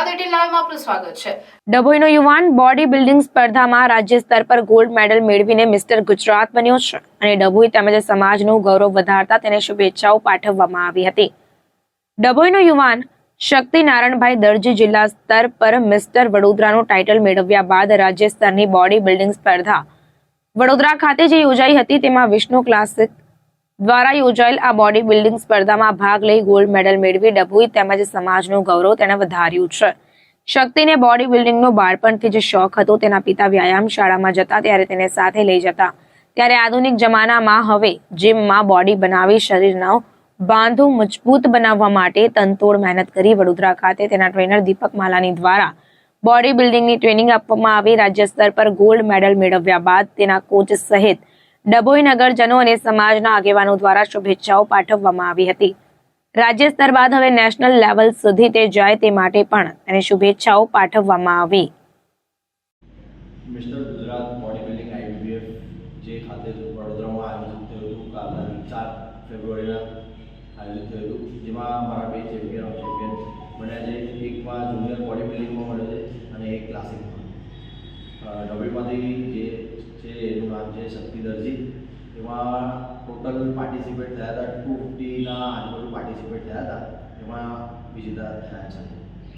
ગુજરાત 18 લાઈવમાં આપનું સ્વાગત છે। ડભોઈનો યુવાન બોડી બિલ્ડિંગ સ્પર્ધામાં રાજ્ય સ્તર પર ગોલ્ડ મેડલ મેળવીને મિસ્ટર ગુજરાત બન્યો છે અને ડભોઈ તેમજ સમાજનું ગૌરવ વધારતા તેને શુભેચ્છાઓ પાઠવવામાં આવી હતી। ડભોઈનો યુવાન શક્તિ નારાયણભાઈ દરજી જિલ્લા સ્તર પર મિસ્ટર વડોદરાનું ટાઇટલ મેળવ્યા બાદ રાજ્ય સ્તરની બોડી બિલ્ડિંગ સ્પર્ધા વડોદરા ખાતે જે યોજાઈ હતી તેમાં વિષ્ણુ ક્લાસિક દ્વારા યોજાયેલ આ બોડી બિલ્ડિંગ સ્પર્ધામાં ભાગ લઈ ગોલ્ડ મેડલ મેળવી ડભોઈ તેમજ સમાજનું ગૌરવ તેણે વધાર્યું છે। શક્તિને બોડી બિલ્ડિંગનો બાળપણથી જે શોખ હતો, તેના પિતા વ્યાયામ શાળામાં જતા ત્યારે તેને સાથે લઈ જતા, ત્યારે આધુનિક જમાનામાં હવે જીમમાં બોડી બનાવી શરીરનો બાંધો મજબૂત બનાવવા માટે તનતોડ મહેનત કરી વડોદરા ખાતે તેના ટ્રેનર દીપક માલાની દ્વારા બોડી બિલ્ડિંગની ટ્રેનિંગ આપવામાં આવી। રાજ્ય સ્તર પર ગોલ્ડ મેડલ મેળવ્યા બાદ તેના કોચ સહિત ડભોઈ નગરજનો અને સમાજના આગેવાનો દ્વારા શુભેચ્છાઓ પાઠવવામાં આવી હતી। રાજ્ય સ્તર બાદ હવે નેશનલ લેવલ સુધી તે જાય તે માટે પણ તેને શુભેચ્છાઓ પાઠવવામાં આવી। Mister Gujarat body building IBBF જે ખાતે વડોદરામાં આયોજિત થયું હતું, કાલના 4 ફેબ્રુઆરીના આયોજિત થયું હતું, જેમાં મારા 2 ચેમ્પિયન ઓફ ચેમ્પિયન બન્યા છે। એકમાં જુનિયર બોડી બિલ્ડિંગમાં મળે છે અને એક ક્લાસિકમાં। ડભોઈમાંથી જે છે એનું નામ છે શક્તિ દરજી। એમાં ટોટલ પાર્ટિસિપેટ થયા હતા 250ના આજુબાજુ પાર્ટિસિપેટ થયા હતા, એમાં વિજેતા થયા છે।